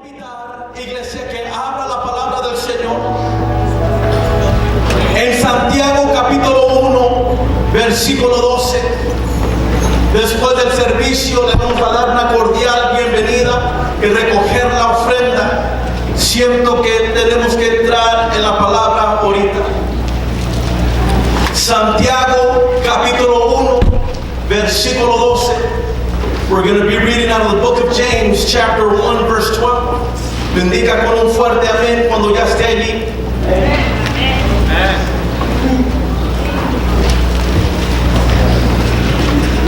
invitar, iglesia, que abra la palabra del Señor en Santiago capítulo 1, versículo 12. Después del servicio le vamos a dar una cordial bienvenida y recoger la ofrenda. Siento que tenemos que entrar en la palabra ahorita. Santiago capítulo 1, versículo 12. We're going to be reading out of the book of James, chapter 1, verse 12. Bendiga con un fuerte amén cuando ya esté allí.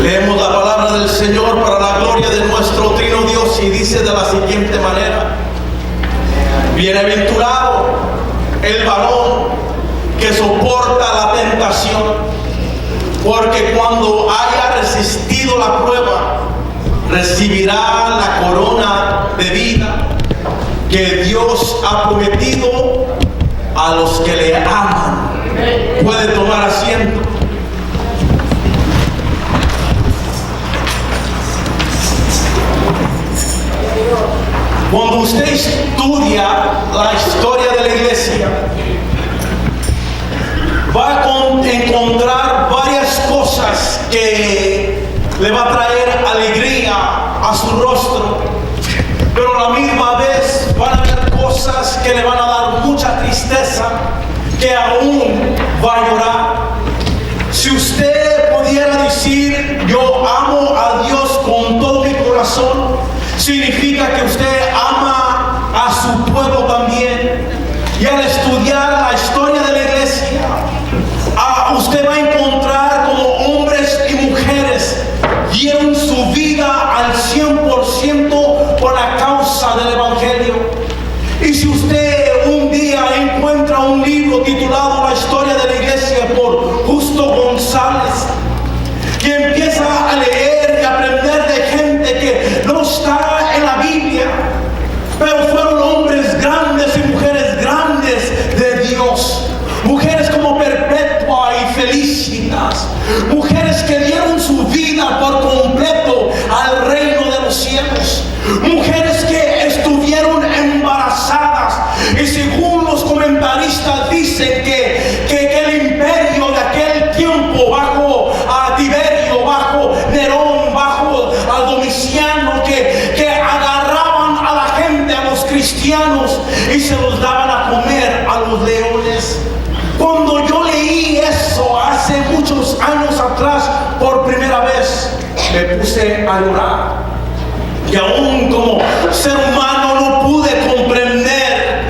Leemos la palabra del Señor para la gloria de nuestro trino Dios y dice de la siguiente manera: bienaventurado el varón que soporta la tentación, porque cuando haya resistido la prueba, recibirá la corona de vida que Dios ha prometido a los que le aman. Puede tomar asiento. Cuando usted estudia la historia de la iglesia, va a encontrar varias cosas que le va a traer alegría a su rostro, pero a la misma vez van a haber cosas que le van a dar mucha tristeza, que aún va a llorar. Si usted pudiera decir yo amo a Dios con todo mi corazón, significa que usted ama a su pueblo también. Y al estudiar la historia de la iglesia, usted va a encontrar como hombres y mujeres dieron su vida al 100% por la causa del Evangelio. Y si usted un día encuentra un libro titulado La historia de la iglesia por Justo González, que empieza a leer y aprender de gente que no está en la Biblia, pero fueron hombres grandes y mujeres grandes de Dios, mujeres como Perpetua y Felicitas, mujeres que dieron su vida por completo al reino de los cielos, mujeres que estuvieron embarazadas, y según los comentaristas dicen que el imperio de aquel tiempo, bajo a Tiberio, bajo Nerón, bajo a Domiciano, que agarraban a la gente, a los cristianos, y se los daban a comer a los leones. Cuando yo leí eso hace muchos años atrás por primera vez, me puse a llorar. Y aún como ser humano no pude comprender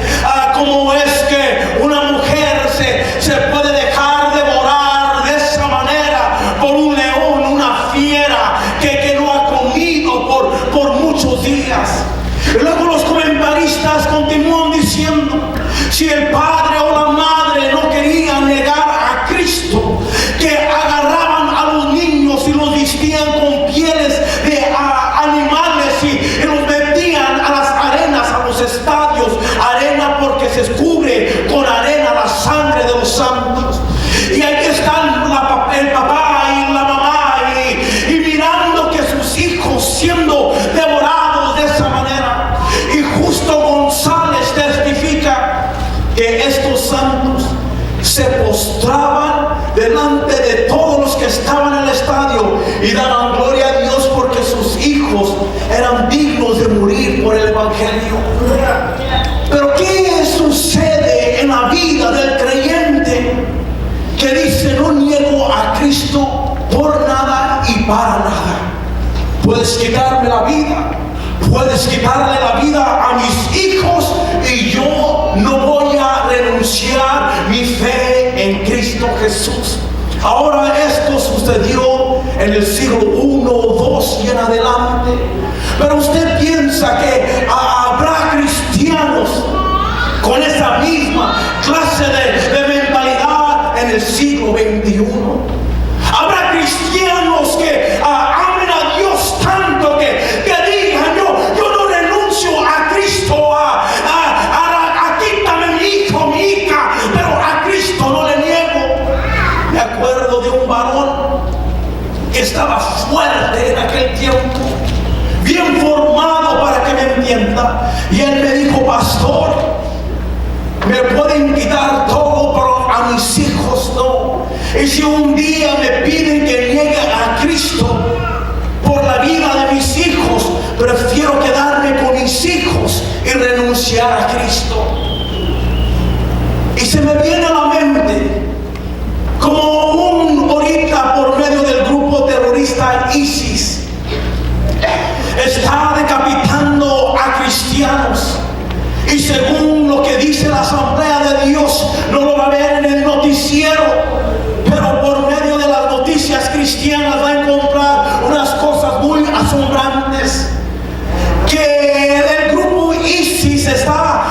cómo es que una mujer se puede dejar devorar de esa manera por un león, una fiera que no ha comido por muchos días. Luego los comentaristas continúan diciendo, si el padre o la madre no querían negar a Cristo, que agarraban a los niños y los vestían con pieles de animales y los metían a las arenas, a los estadios, arena porque se cubre con arena la sangre de los santos. Y ahí están el papá y la mamá y mirando que sus hijos siendo devorados de esa manera. Y Justo González testifica que estos santos se postraban delante de todos los que estaban en el estadio y daban gloria a Dios porque sus hijos eran dignos de morir por el Evangelio. Pero ¿qué sucede en la vida del creyente que dice no niego a Cristo por nada y para nada? Puedes quitarme la vida, puedes quitarle la vida a mis hijos y yo no voy a renunciar mi fe en Cristo Jesús. Ahora esto sucedió en el siglo I, II y en adelante. Pero usted piensa que habrá cristianos con esa misma clase de mentalidad en el siglo XXI. Habrá cristianos que amen a Dios tanto que digan yo no renuncio a Cristo, quítame mi hijo, mi hija, pero a Cristo no le niego. Me acuerdo de un varón que estaba fuerte en aquel tiempo, bien formado para que me entienda. Y él me dijo: pastor, me pueden quitar todo, pero a mis hijos no. Y si un día me piden que niegue a Cristo por la vida de mis hijos, prefiero quedarme con mis hijos y renunciar a Cristo. Y se me viene a la mente como ahorita por medio del grupo terrorista ISIS está decapitando a cristianos. Y según lo que dice la Asamblea de Dios, no lo va a ver en el noticiero, pero por medio de las noticias cristianas va a encontrar unas cosas muy asombrantes. Que el grupo ISIS está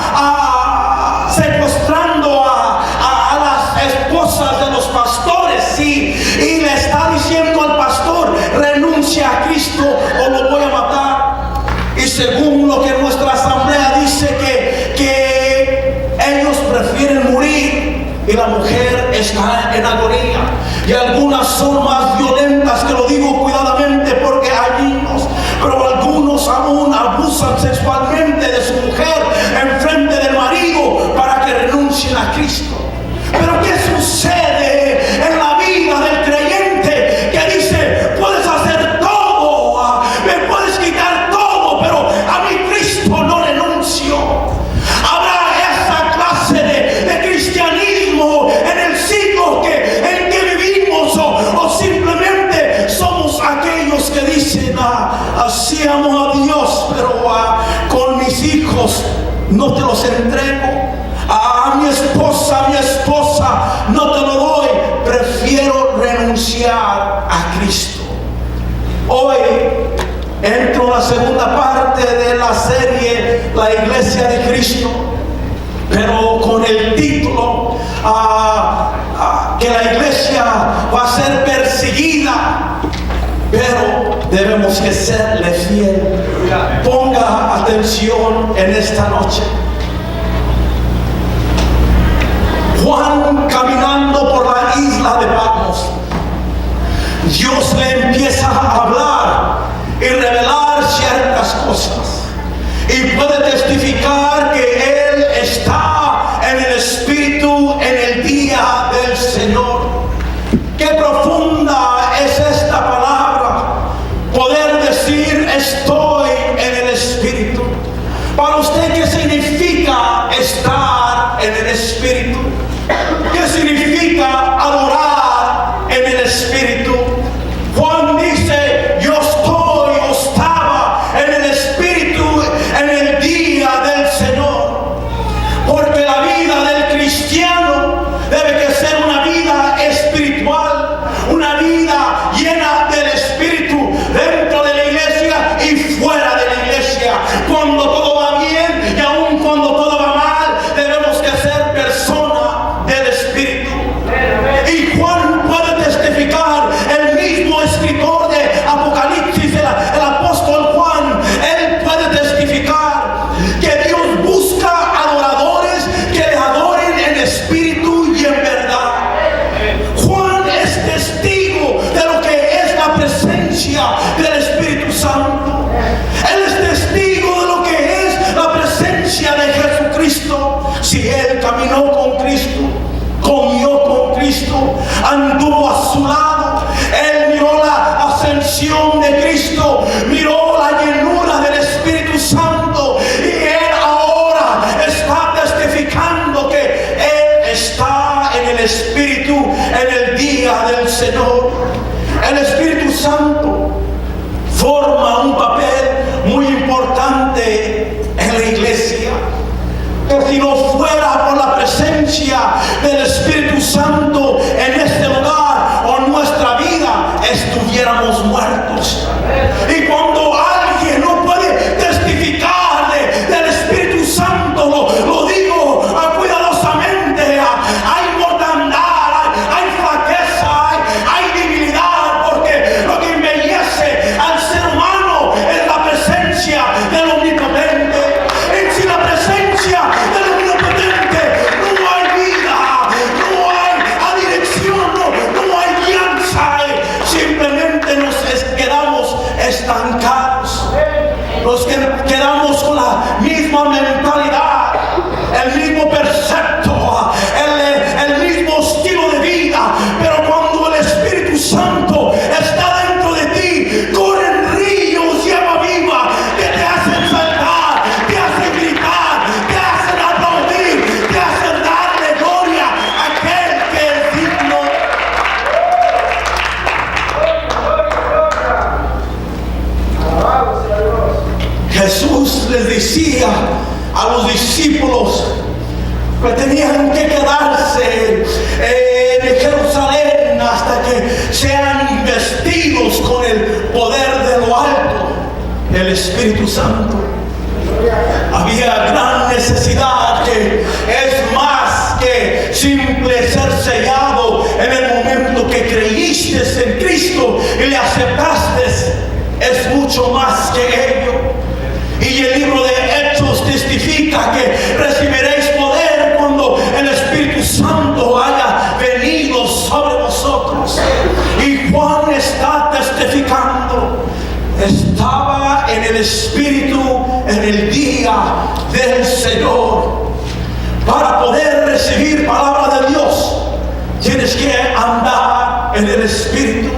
secuestrando a las esposas de los pastores, sí, y le está diciendo al pastor: renuncia a Cristo o lo voy a matar. Y según lo que nuestra asamblea dice, que ellos prefieren morir y la mujer está en agonía. Y algunas son más violentas, que lo digo cuidadamente porque hay niños, pero algunos aún abusan sexualmente de su mujer en frente del marido para que renuncien a Cristo. Pero ¿qué sucede en la vida del creyente que dice: puedes hacer todo, me puedes quitar todo, pero a mi Cristo no renuncio? Habrá esa clase de cristianismo en el siglo en que vivimos, o simplemente somos aquellos que dicen: así amo a Dios, pero con mis hijos no te los entrego. A mi esposa no te lo doy, prefiero renunciar a Cristo. Hoy entro en la segunda parte de la serie La Iglesia de Cristo, pero con el título que la iglesia va a ser perseguida, pero debemos que serle fiel. Ponga atención en esta noche. Juan, caminando por la isla de Patmos, Dios le empieza a hablar y revelar ciertas cosas, y puede testificar que él está en el Espíritu en el día del Señor. Qué profunda es esta palabra, poder decir: estoy en el Espíritu. Para usted, ¿qué significa estar en el Espíritu? ¿Qué significa adorar en el Espíritu? Juan dice: yo estoy o estaba en el Espíritu en el día del Señor. Porque la vida del cristiano debe que ser una vida espiritual, una vida llena del Espíritu, dentro de la iglesia y fuera de la iglesia. Cuando todo va bien y aún cuando todo va mal, debemos que ser personas del Espíritu. Y Juan puede testificar, el mismo escritor de Apocalipsis, el apóstol Juan, él puede testificar que Dios busca adoradores que le adoren en espíritu y en verdad. Juan es testigo de lo que es la presencia del Espíritu Santo. Él es testigo de lo que es la presencia de Jesucristo. Si él caminó con Cristo, comió con Cristo, anduvo a su lado, él miró la ascensión de Cristo, miró la llenura del Espíritu Santo, y él ahora está testificando que él está en el Espíritu en el día del Señor. El Espíritu Santo forma un papel muy importante en la iglesia. Que si no fuera por la presencia del Espíritu Santo en este lugar o en nuestra vida, estuviéramos muertos. Y cuando alguien no puede testificar del Espíritu Santo, lo digo cuidadosamente, hay mortandad, hay flaqueza, hay debilidad, porque lo que embellece al ser humano es la presencia del Omnipotente. Y sin la presencia del Omnipotente no hay vida, no hay dirección, no hay guianza, simplemente nos quedamos estancados. decía a los discípulos que tenían que quedarse en Jerusalén hasta que sean investidos con el poder de lo alto, el Espíritu Santo. Había gran necesidad, que es más que simple ser sellado en el momento que creíste en Cristo y le aceptaste. Es mucho más que ello. Y el libro de Hechos testifica que recibiréis poder cuando el Espíritu Santo haya venido sobre vosotros. Y Juan está testificando. Estaba en el Espíritu en el día del Señor. Para poder recibir palabra de Dios, tienes que andar en el Espíritu.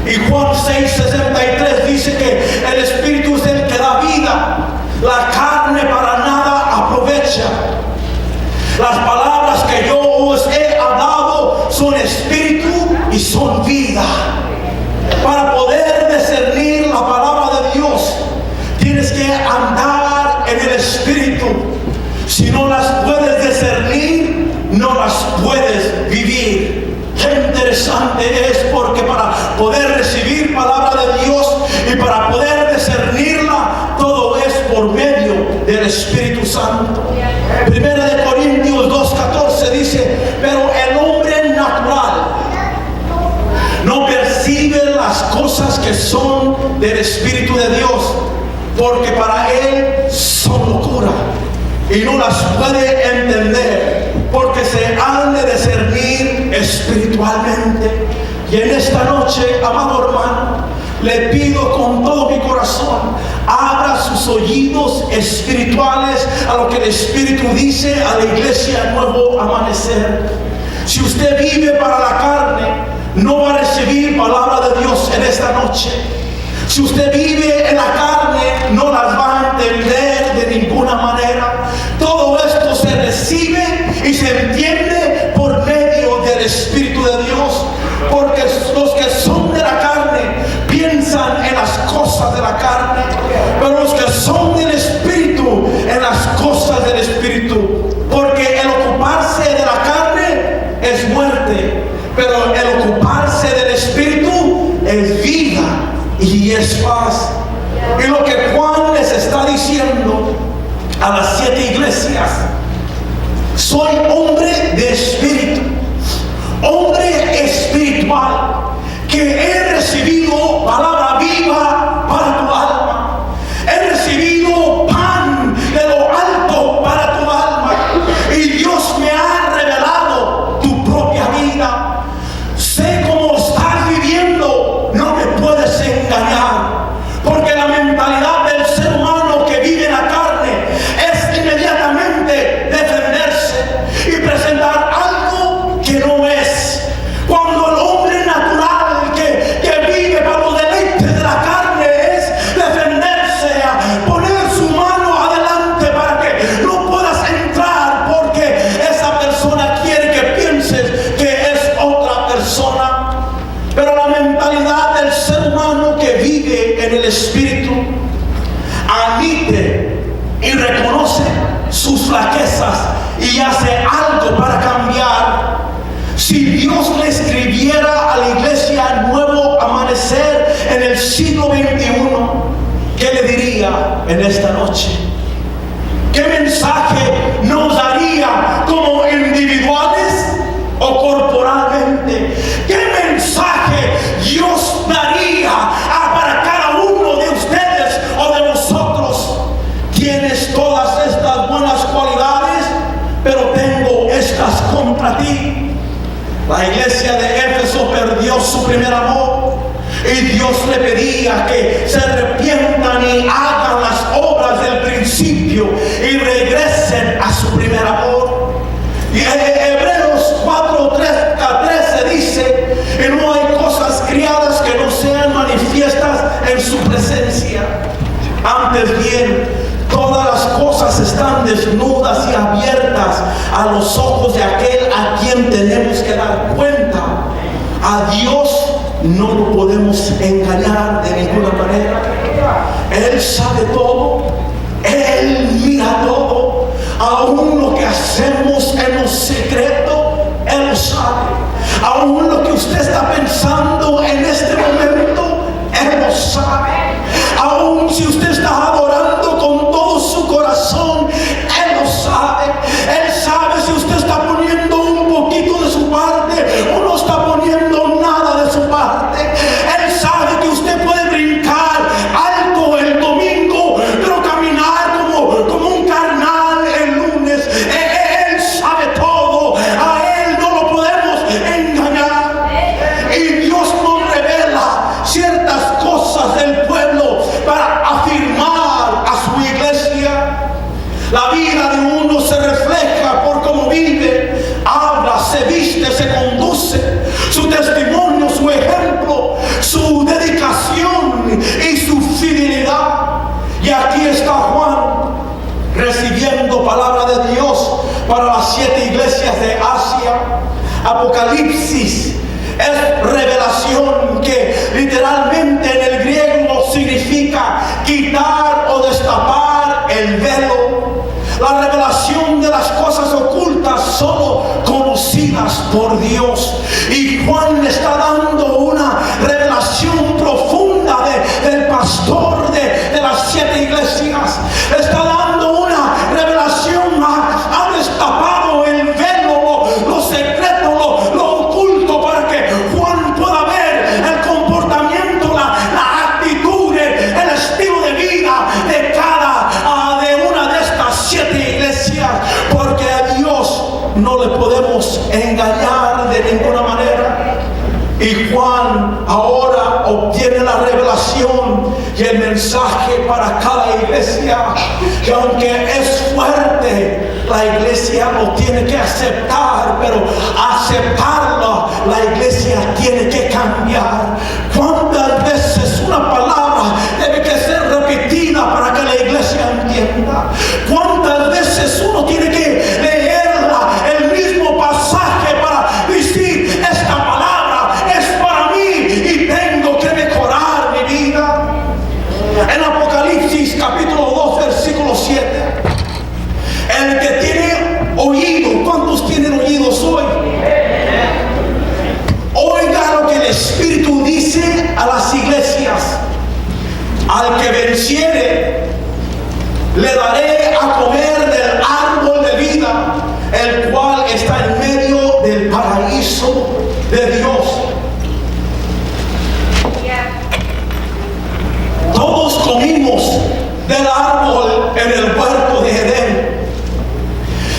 Y Juan 6:63 dice que el Espíritu es el que da vida. La carne para nada aprovecha. Las palabras que yo os he hablado son espíritu y son vida. Para poder discernir la palabra de Dios, tienes que andar en el Espíritu. Si no las puedes discernir, no las puedes vivir. Qué interesante es, porque para poder recibir palabra de Dios y para poder discernirla, todo es por medio del Espíritu Santo. Primera de Corintios 2:14 dice: pero el hombre natural no percibe las cosas que son del Espíritu de Dios, porque para él son locura y no las puede entender, porque se han de discernir espiritualmente. Y en esta noche, amado hermano, le pido con todo mi corazón, abra sus oídos espirituales a lo que el Espíritu dice a la iglesia Nuevo Amanecer. Si usted vive para la carne, no va a recibir palabra de Dios en esta noche. Si usted vive en la carne, no las va a entender de ninguna manera. Todo esto se recibe y se entiende por medio del Espíritu de Dios. Porque los que son de la carne piensan en las cosas de la carne, pero los que son del Espíritu, en las cosas del Espíritu. Porque el ocuparse de la carne es muerte, pero el ocuparse del Espíritu es vida y es paz. Y lo que Juan les está diciendo a las 7 iglesias: soy hombre de espíritu, hombre espiritual, que he recibido palabra viva para tu alma. He recibido pan de lo alto para tu alma, y Dios me ha revelado tu propia vida. Sé cómo estás viviendo, no me puedes engañar, porque la mentalidad del ser humano que vive en la carne es inmediatamente defenderse y presentar algo que no es. Cuando el hombre natural que vive para los deleites de la carne es defenderse, a poner su mano adelante para que no puedas entrar, porque esa persona quiere que pienses que es otra persona. Pero la mentalidad del ser humano que vive en el Espíritu admite y reconoce sus flaquezas y hace algo para cambiar. Si Dios le escribiera a la iglesia Nuevo Amanecer en el siglo XXI, ¿qué le diría en esta noche? ¿Qué mensaje nos daría como individuales o corporalmente? ¿Qué mensaje Dios daría para cada uno de ustedes o de nosotros? Tienes todas estas buenas cualidades, pero tengo estas contra ti. La iglesia de Éfeso perdió su primer amor, y Dios le pedía que se arrepientan y hagan las obras del principio y regresen a su primer amor. Y Hebreos 4:13 dice: y no hay cosas criadas que no sean manifiestas en su presencia. Antes bien, todas las cosas están desnudas y abiertas a los ojos de aquel a quien tenemos que dar cuenta. A Dios no lo podemos engañar de ninguna manera. Él sabe todo, Él mira todo, aún lo que hacemos en lo secreto, Él lo sabe. Aún lo que usted está pensando en este momento, Él lo sabe. Aún si usted está adorando con todo su corazón, Él lo sabe. Él sabe si usted está poniendo un poquito de su parte o no está poniendo nada de su parte. Él sabe que usted puede brincar alto el domingo, pero caminar como un carnal el lunes. Él sabe todo. A Él no lo podemos engañar. Y Dios nos revela ciertas cosas del pueblo para afirmar a su iglesia. La vida de uno se refleja por cómo vive, habla, se viste, se conduce. Su testimonio, su ejemplo, su dedicación y su fidelidad. Y aquí está Juan recibiendo palabra de Dios para las 7 iglesias de Asia. Apocalipsis es revelación, que literalmente en el griego significa quitar o destapar el velo. La revelación de las cosas ocultas solo conocidas por Dios. Y Juan le está dando una revelación profunda del pastor de las 7 iglesias. Le está dando una revelación, ha destapado el velo, lo secreto, lo oculto, para que Juan pueda ver el comportamiento, la actitud, el estilo de vida de cada de una de estas 7 iglesias, porque a Dios no le podemos engañar de ninguna manera. Y Juan ahora obtiene la revelación y el mensaje para cada iglesia, que aunque es fuerte, la iglesia lo tiene que aceptar, pero aceptarlo, la iglesia tiene que cambiar. ¿Cuántas veces una palabra debe que ser repetida para que la iglesia entienda? ¿Cuántas veces uno tiene que leerla, el mismo pasaje, para decir, esta palabra es para mí y tengo que mejorar mi vida? En Apocalipsis capítulo 2 versículo 7, el que tiene oído, ¿cuántos tienen oídos hoy? Oiga lo que el Espíritu dice a las iglesias. Al que venciere, le daré a comer del árbol de vida, el cual está en medio del paraíso de Dios. Todos comimos del árbol en el huerto de Edén.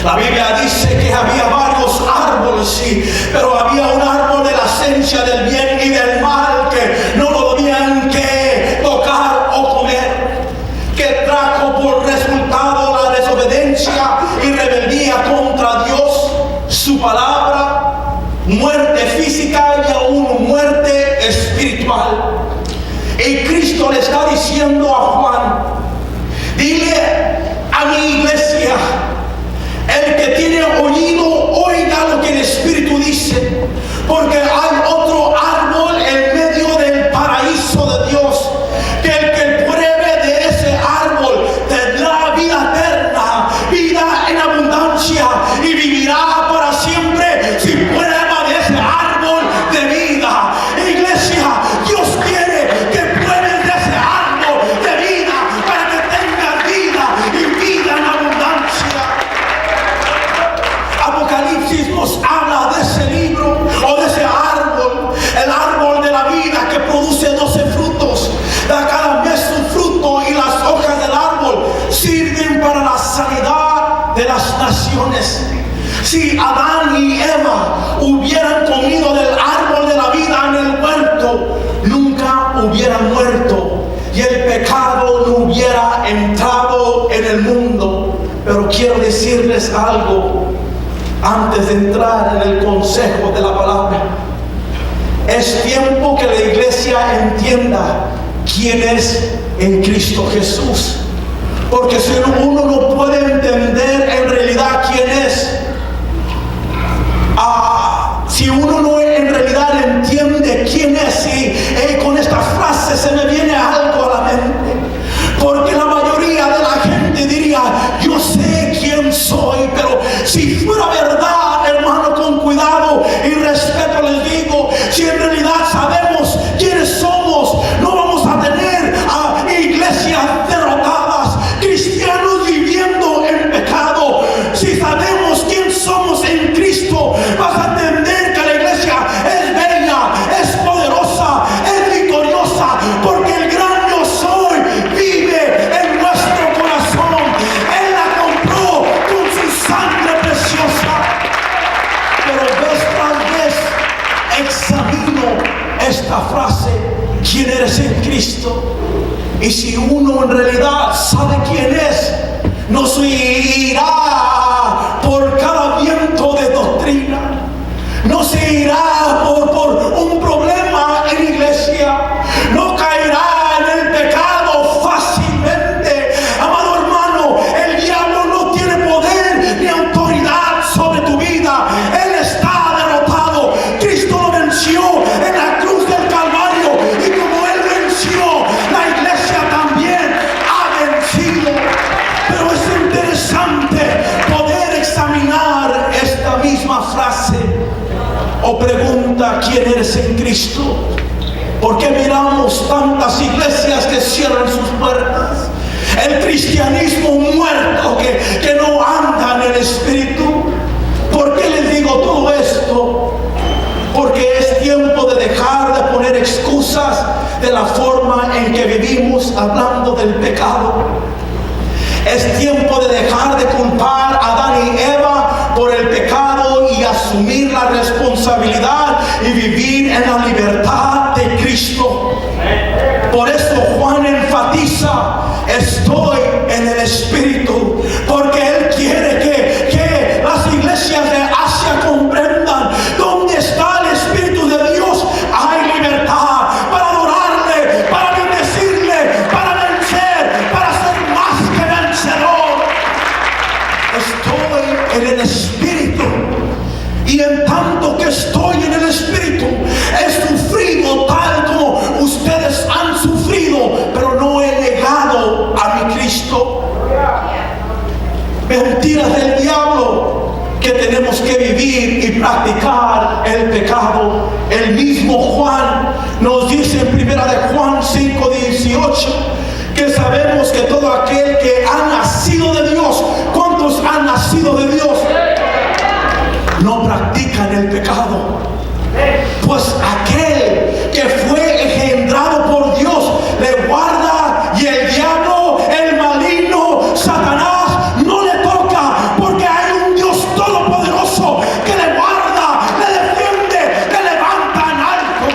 La Biblia dice que había varios árboles, sí, pero había un árbol de la ciencia del bien y del mal que no lo tenían que tocar o comer, que trajo por resultado la desobediencia y rebeldía contra Dios, su palabra, muerte física y aún muerte espiritual. Y Cristo le está diciendo a Juan, dile a mi iglesia, el que tiene oído, oiga lo que el Espíritu dice, porque hay otro árbol en medio del paraíso de Dios, que el que pruebe de ese árbol tendrá vida eterna, vida en abundancia, y vivirá para siempre si prueba de ese árbol de vida. Iglesia, Dios quiere que pruebes de ese árbol de vida para que tengas vida y vida en abundancia. Apocalipsis nos habla de ese libro o de ese árbol, el árbol de la vida, que produce 12 frutos, da cada mes su fruto, y las hojas del árbol sirven para la sanidad de las naciones. Si Adán y Eva hubieran comido del árbol de la vida en el huerto, nunca hubieran muerto y el pecado no hubiera entrado en el mundo. Pero quiero decirles algo antes de entrar en el consejo de la palabra. Es tiempo que la iglesia entienda quién es en Cristo Jesús, porque si uno no puede entender en realidad quién es, si uno no en realidad entiende quién es, y con esta frase se me viene algo a la mente, porque la mayoría de la gente quién eres en Cristo. Y si uno en realidad sabe quién es, no se irá por cada viento de doctrina, no se irá por un problema en iglesia, no caerá en el pecado fácilmente. Amado hermano, el diablo no tiene poder ni autoridad sobre tu vida. Él está derrotado. Cristo lo venció en la cruz del Calvario, y como Él venció, la iglesia también ha vencido. Pero es interesante poder examinar esta misma frase o pregunta: ¿quién eres en Cristo? ¿Por qué miramos tantas iglesias que cierran sus puertas? El cristianismo muerto que no anda en el Espíritu. ¿Por qué les digo todo esto? Porque es tiempo de dejar de poner excusas de la forma en que vivimos hablando del pecado. Es tiempo de dejar de culpar a Adán y Eva por el pecado y asumir la responsabilidad y vivir en la libertad de Cristo. Por eso Juan enfatiza: estoy en el Espíritu, porque Él quiere que las iglesias de Asia comprendan: ¿dónde está el Espíritu de Dios? Hay libertad para adorarle, para bendecirle, para vencer, para ser más que vencedor. Estoy en el Espíritu, y en tanto que estoy en el Espíritu, he sufrido tal como ustedes han sufrido, pero no he negado a mi Cristo. Mentiras del diablo, que tenemos que vivir y practicar el pecado. El mismo Juan nos dice en 1 de Juan 5:18 que sabemos que todo aquel que ha nacido de Dios, ¿cuántos han nacido de Dios? No practican el pecado. Pues aquel que fue engendrado por Dios le guarda, y el diablo, el maligno, Satanás, no le toca, porque hay un Dios todopoderoso que le guarda, le defiende, le levanta en alto.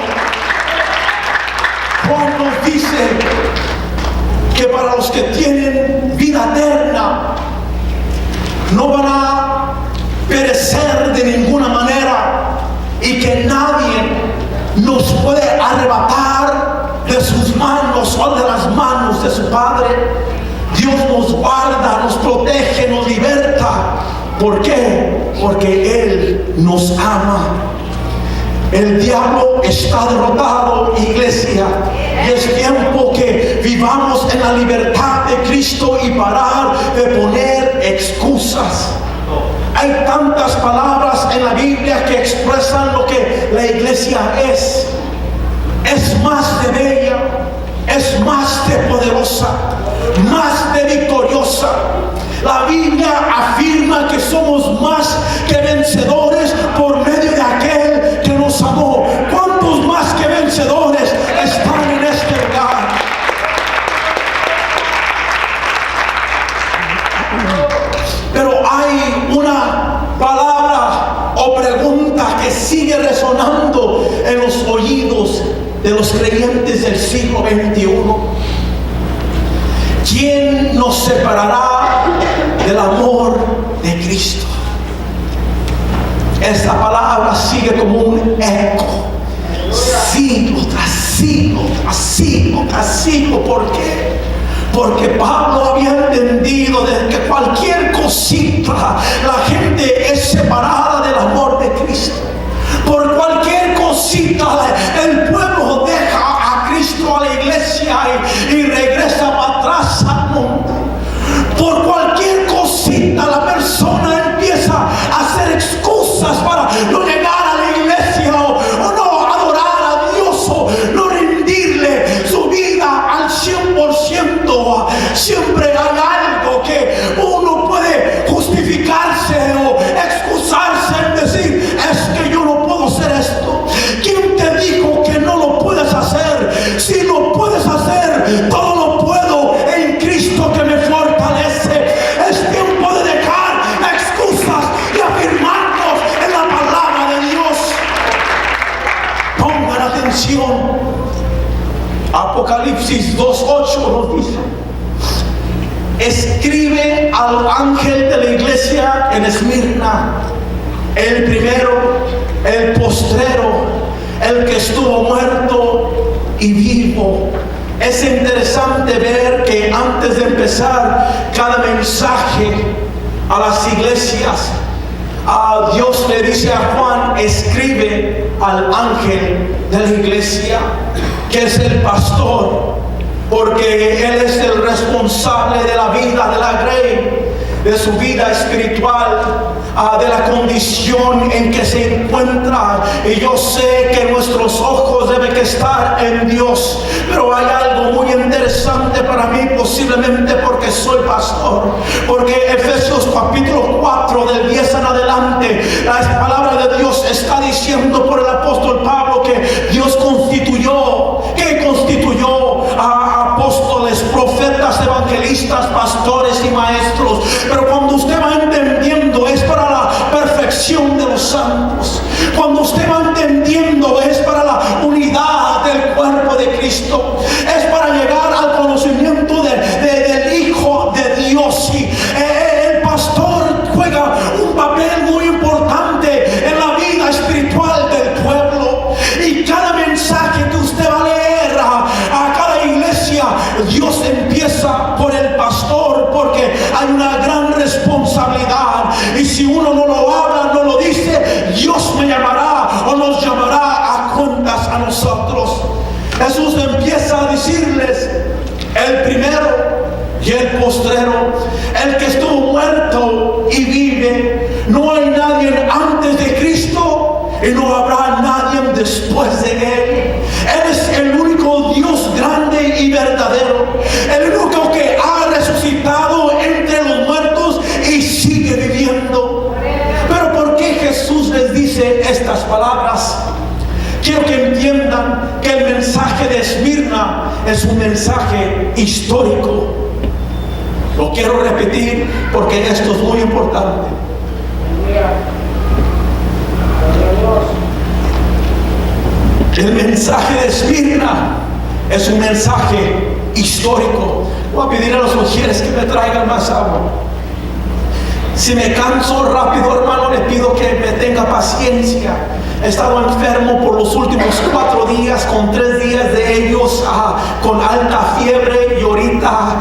Juan nos dice que para los que tienen vida eterna no van a perecer de ninguna manera, y que nadie nos puede arrebatar de sus manos o de las manos de su Padre. Dios nos guarda, nos protege, nos liberta. ¿Por qué? Porque Él nos ama. El diablo está derrotado, iglesia, y es tiempo que vivamos en la libertad de Cristo y parar de poner excusas. Hay tantas palabras en la Biblia que expresan lo que la iglesia es. Es más de bella, es más de poderosa, más de victoriosa. La Biblia afirma que somos más que vencedores por medio de aquel que nos amó. ¿Cuántos más que vencedores están en este lugar? Pero hay una palabra o pregunta que sigue resonando en los oídos de los creyentes del siglo XXI. ¿Quién nos separará del amor de Cristo? Esta palabra sigue como un eco, siglo tras siglo, tras siglo, tras siglo. ¿Por qué? Porque Pablo había entendido de que cualquier cosita, la gente es separada del amor de Cristo. Por cualquier cosita, el pueblo deja a Cristo, a la iglesia, y regresa para atrás al mundo. Por cualquier cosita, la persona empieza a hacer excusas para no llegar a la iglesia, o no adorar a Dios, o no rendirle su vida al 100%. Siempre hay algo que uno puede justificarse o excusarse en decir: es que yo no puedo hacer esto. ¿Quién te dijo que no lo puedes hacer? Si lo puedes hacer, todo lo puedo en Cristo que me fortalece. Es tiempo de dejar excusas y afirmarnos en la palabra de Dios. Pongan atención. Apocalipsis 2:8 nos dice: escribe al ángel de la iglesia en Esmirna, el primero, el postrero, el que estuvo muerto y vivo. Es interesante ver que antes de empezar cada mensaje a las iglesias, Dios le dice a Juan: escribe al ángel de la iglesia, que es el pastor, porque él es el responsable de la vida de la grey, de su vida espiritual, de la condición en que se encuentra. Y yo sé que nuestros ojos deben que estar en Dios, pero hay algo muy interesante para mí, posiblemente porque soy pastor, porque Efesios capítulo 4 del 10 en adelante, la palabra de Dios está diciendo por el apóstol Pablo que Dios constituyó a apóstoles, profetas, evangelistas, pastores y maestros. Pero cuando usted va entendiendo, es para la perfección de los santos. Cuando usted va entendiendo, es para la unidad del cuerpo de Cristo. Es para llegar al conocimiento del Hijo de Dios. Y el pastor juega un papel muy importante en la vida espiritual del pueblo. Y cada mensaje que usted va a leer a cada iglesia, Dios empieza por el pastor, porque hay una gran responsabilidad. Y si uno no lo habla, no lo dice, Dios me llamará o nos llamará a cuentas a nosotros. Jesús empieza a decirles: el primero y el postrero, el que estuvo muerto y vive. No hay nadie antes de Cristo y no habrá nadie después de Él. Él es el único Dios grande y verdadero, el único que ha resucitado entre los muertos y sigue viviendo. Pero ¿por qué Jesús les dice estas palabras? Quiero que entiendan que el mensaje de Esmirna es un mensaje histórico. Lo quiero repetir porque esto es muy importante. El mensaje de Esmirna es un mensaje histórico. Voy a pedir a los mujeres que me traigan más agua. Si me canso rápido, hermano, le pido que me tenga paciencia. He estado enfermo por los últimos 4 días, con 3 días de ellos con alta fiebre, y ahorita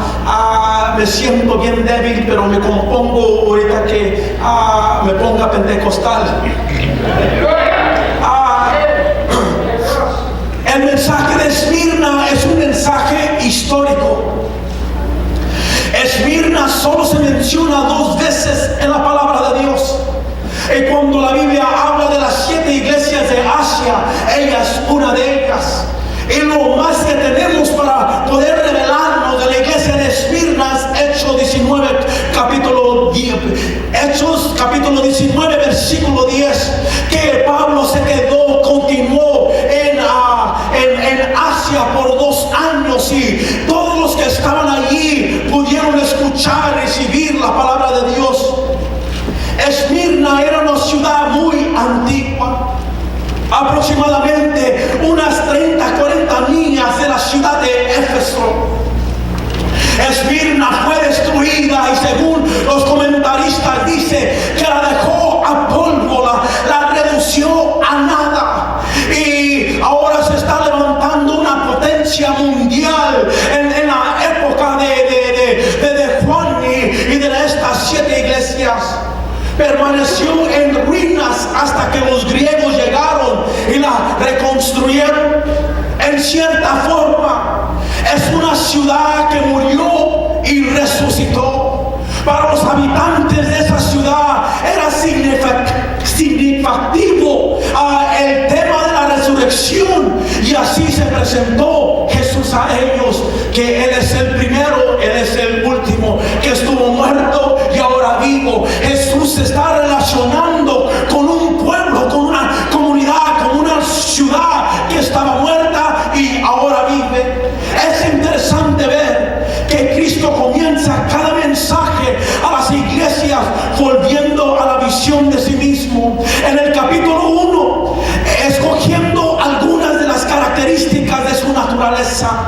me siento bien débil, pero me compongo ahorita que me ponga pentecostal. El mensaje de Esmirna es un mensaje histórico. Esmirna solo se menciona 2 veces en la palabra de Dios. Y cuando la Biblia habla de las 7 iglesias de Asia, ella es una de ellas. Y lo más que tenemos para poder revelarnos de la iglesia de Esmirna es Hechos 19, capítulo 10. Hechos capítulo 19, versículo 10, que Pablo se quedó, continuó en Asia por 2 años, y todos los que estaban allí pudieron escuchar y recibir la palabra de Dios. Esmirna era una ciudad muy antigua, aproximadamente unas 30-40 millas de la ciudad de Éfeso. Esmirna fue destruida y, según los comentaristas, dice que la dejó a polvo, la redució a nada, y ahora se está levantando una potencia mundial en la época de Juan y de estas 7 iglesias. Permaneció en ruinas hasta que los griegos llegaron y la reconstruyeron. En cierta forma, es una ciudad que murió y resucitó. Para los habitantes de esa ciudad era significativo el tema de la resurrección, y así se presentó Jesús a ellos, que Él es el primero, Él es el último, que estuvo muerto y ahora vivo. Jesús se está relacionando con un pueblo, con una comunidad, con una ciudad que estaba muerta y ahora vive. Es interesante ver que Cristo comienza cada mensaje a las iglesias volviendo a la visión de sí mismo. En el capítulo 1, escogiendo algunas de las características de su naturaleza.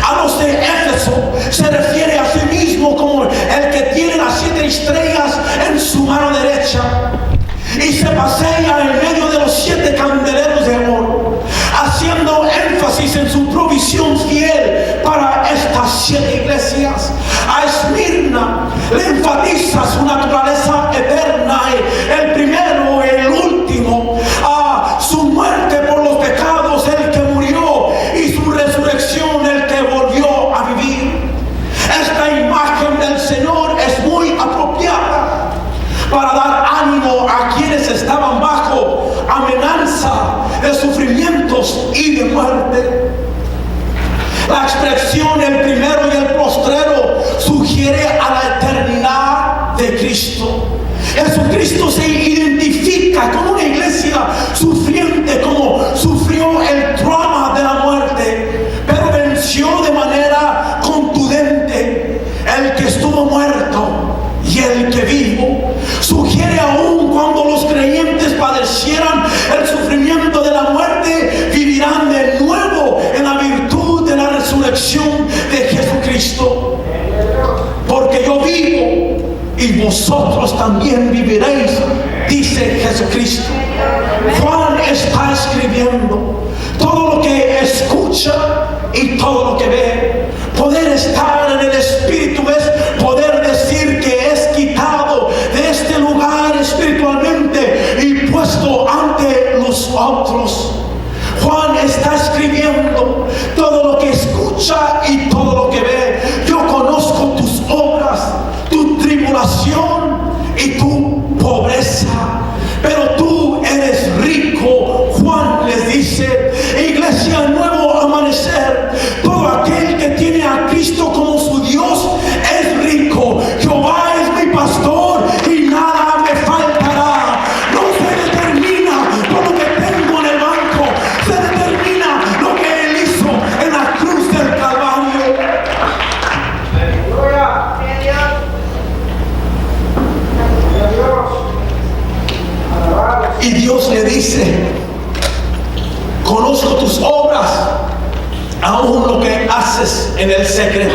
A los de Éfeso se refiere a sí mismo como el que tiene las 7 estrellas en su mano derecha y se pasea en medio de los 7 candeleros de oro, haciendo énfasis en su provisión fiel para estas 7 iglesias. A Esmirna le enfatiza su naturaleza eterna, el primero y el último, a su muerte por los pecados, el que murió, y su resurrección, el que volvió a vivir. Esta imagen del Señor es muy apropiada para dar ánimo a quienes estaban bajo amenaza de sufrimientos y de muerte. La expresión el primero y el postrero sugiere a la eternidad de Cristo. Jesucristo se identifica con una iglesia sufriente, como sufrió el trauma de la muerte, pero venció de manera contundente. El que estuvo muerto y el que vivo sugiere aún cuando los creyentes padecieran el sufrimiento de la muerte, vivirán de nuevo en la virtud de la resurrección de Jesucristo. Porque yo vivo y vosotros también viviréis, dice Jesucristo. Juan está escribiendo todo lo que escucha y todo lo que ve. Poder estar en el Espíritu es poder decir que es quitado de este lugar espiritualmente y puesto ante los otros. Juan está escribiendo todo lo que escucha y todo lo que ve. Yo conozco tus obras, tu tribulación y tu pobreza, pero tú eres rico. Juan les dice, iglesia, nuevo amanecer, todo aquel que tiene a Cristo como su Dios es rico. Jehová es mi pastor y nada me faltará. No se determina por lo que tengo en el banco, se determina lo que Él hizo en la cruz del Calvario. Y Dios le dice, conozco tus obras, aún lo que haces en el secreto.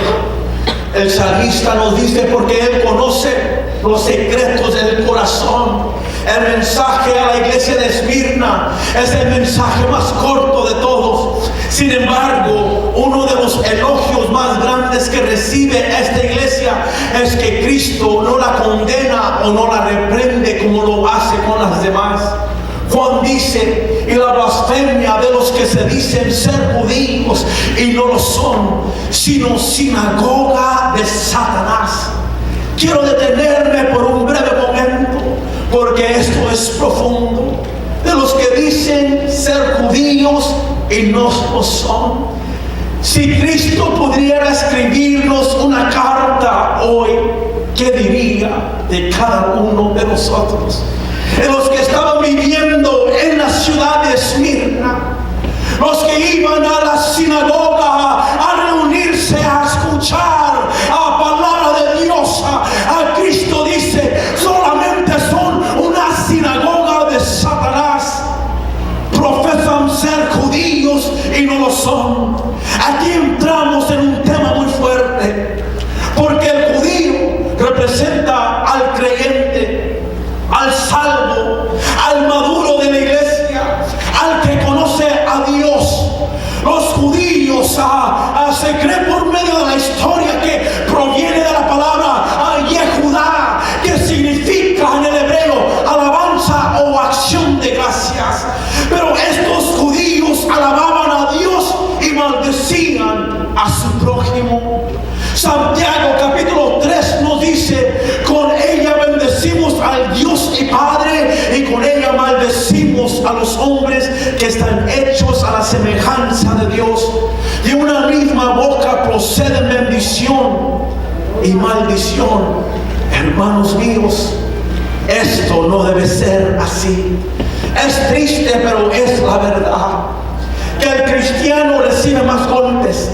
El salmista nos dice, porque Él conoce los secretos del corazón. El mensaje a la iglesia de Esmirna es el mensaje más corto de todos. Sin embargo, uno de los elogios más grandes que recibe esta iglesia es que Cristo no la condena o no la reprende como lo hace con las demás. Juan dice, y la blasfemia de los que se dicen ser judíos y no lo son, sino sinagoga de Satanás. Quiero detenerme por un breve momento, porque esto es profundo. De los que dicen ser judíos y no lo son. Si Cristo pudiera escribirnos una carta hoy, ¿qué diría de cada uno de nosotros? De los que estaban viviendo en la ciudad de Esmirna, los que iban a la sinagoga a reunirse, a escuchar la palabra de Dios. A Cristo dice, solamente son una sinagoga de Satanás. Profesan ser judíos y no lo son. Aquí entramos en un tema muy fuerte, porque el judío representa al creyente, al salvo, al maduro de la iglesia, al que conoce a Dios. Los judíos se cree por medio de la historia que proviene de la palabra Yehudá, que significa en el hebreo alabanza o acción de gracias. Pero estos judíos alababan a Dios y maldecían a su prójimo. Santiago capítulo 3 nos dice, con ella bendecimos al Dios y Padre, y con ella maldecimos a los hombres que están hechos a la semejanza de Dios. De una misma boca proceden bendición y maldición. Hermanos míos, esto no debe ser así. Es triste, pero es la verdad, que el cristiano recibe más golpes,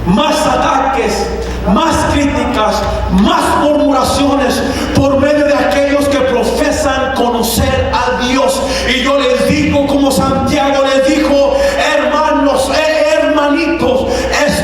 más ataques, más críticas, más murmuraciones por medio de aquellos que profesan conocer a Dios. Y yo les digo, como Santiago les dijo, hermanos, hermanitos, es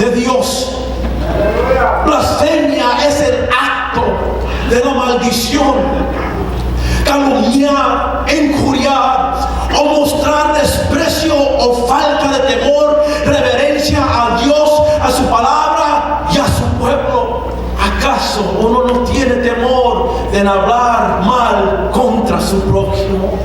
de Dios. Blasfemia es el acto de la maldición. Calumniar, injuriar o mostrar desprecio o falta de temor, reverencia a Dios, a su palabra y a su pueblo. ¿Acaso uno no tiene temor de hablar mal contra su prójimo?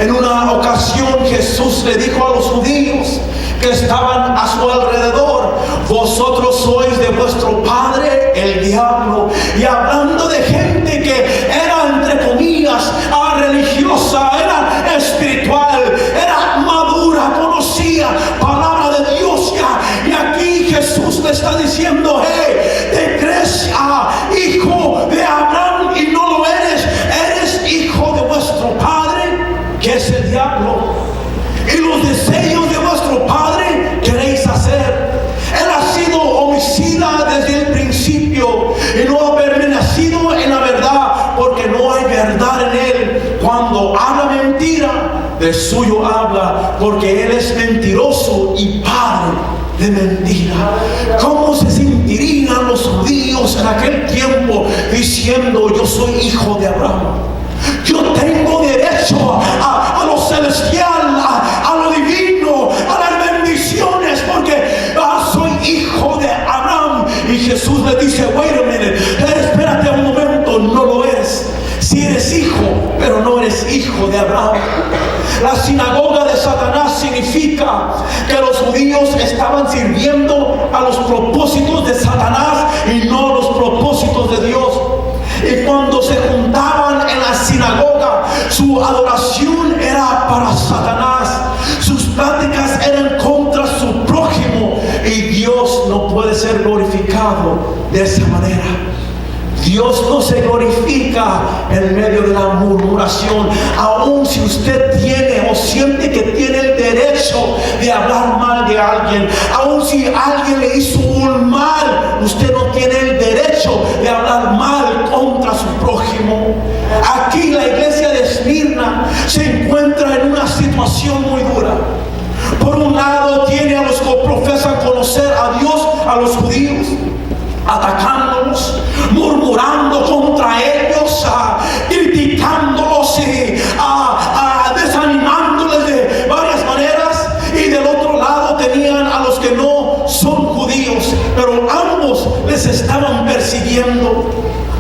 En una ocasión Jesús le dijo a los judíos que estaban a su alrededor: vosotros sois de vuestro padre el diablo. Y hablando de gente que era, entre comillas, religiosa, era espiritual, era madura, conocía palabra de Dios ya. Y aquí Jesús le está diciendo: hey, te crees hijo de Abraham y no lo eres. Eres hijo de vuestro padre, que es el diablo, y los deseos de vuestro padre queréis hacer. Él ha sido homicida desde el principio y no ha permanecido en la verdad, porque no hay verdad en él. Cuando habla mentira, de suyo habla, porque él es mentiroso y padre de mentira. ¿Cómo se sentirían los judíos en aquel tiempo diciendo: yo soy hijo de Abraham, yo tengo derecho a lo celestial, a lo divino, a las bendiciones, porque soy hijo de Abraham? Y Jesús le dice: wait a minute, espérate un momento, no lo eres. Si eres hijo, pero no eres hijo de Abraham. La sinagoga de Satanás significa que los judíos estaban sirviendo a los propósitos de Satanás y no los propósitos de Dios. Y cuando se juntaban en la sinagoga, su adoración era para Satanás. Sus pláticas eran contra su prójimo, y Dios no puede ser glorificado de esa manera. Dios no se glorifica en medio de la murmuración. Aun si usted tiene o siente que tiene el derecho de hablar mal de alguien, aun si alguien le hizo un mal, usted no tiene el derecho de hablar mal contra su prójimo. Aquí la iglesia de Esmirna se encuentra en una situación muy dura. Por un lado tiene a los que profesan conocer a Dios, a los judíos, atacándolos, murmurando contra ellos, criticándolos y desanimándoles de varias maneras. Y del otro lado tenían a los que no son judíos, pero ambos les estaban persiguiendo.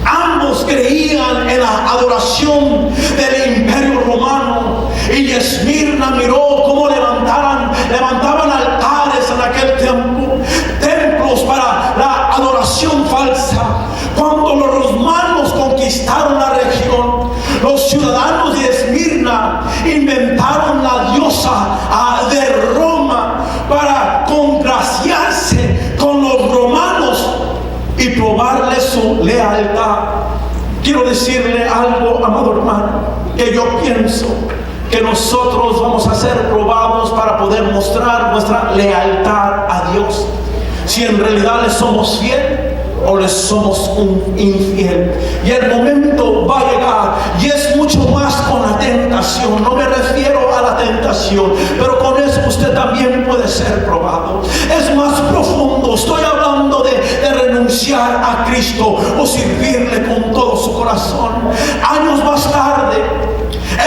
Ambos creían en la adoración del imperio romano, y Esmirna miró cómo levantaban altares en aquel tiempo, templos para la adoración falsa. Cuando los romanos conquistaron la región, los ciudadanos de Esmirna inventaron la diosa de Roma para congraciarse con los romanos y probarle su lealtad. Quiero decirle algo, amado hermano, que yo pienso que nosotros vamos a ser probados para poder mostrar nuestra lealtad a Dios. Si en realidad le somos fiel o le somos un infiel. Y el momento va a llegar, y es mucho más con la tentación. No me refiero a la tentación, pero con eso usted también puede ser probado. Es más profundo. Estoy hablando de renunciar a Cristo o servirle con todo su corazón. Años más tarde,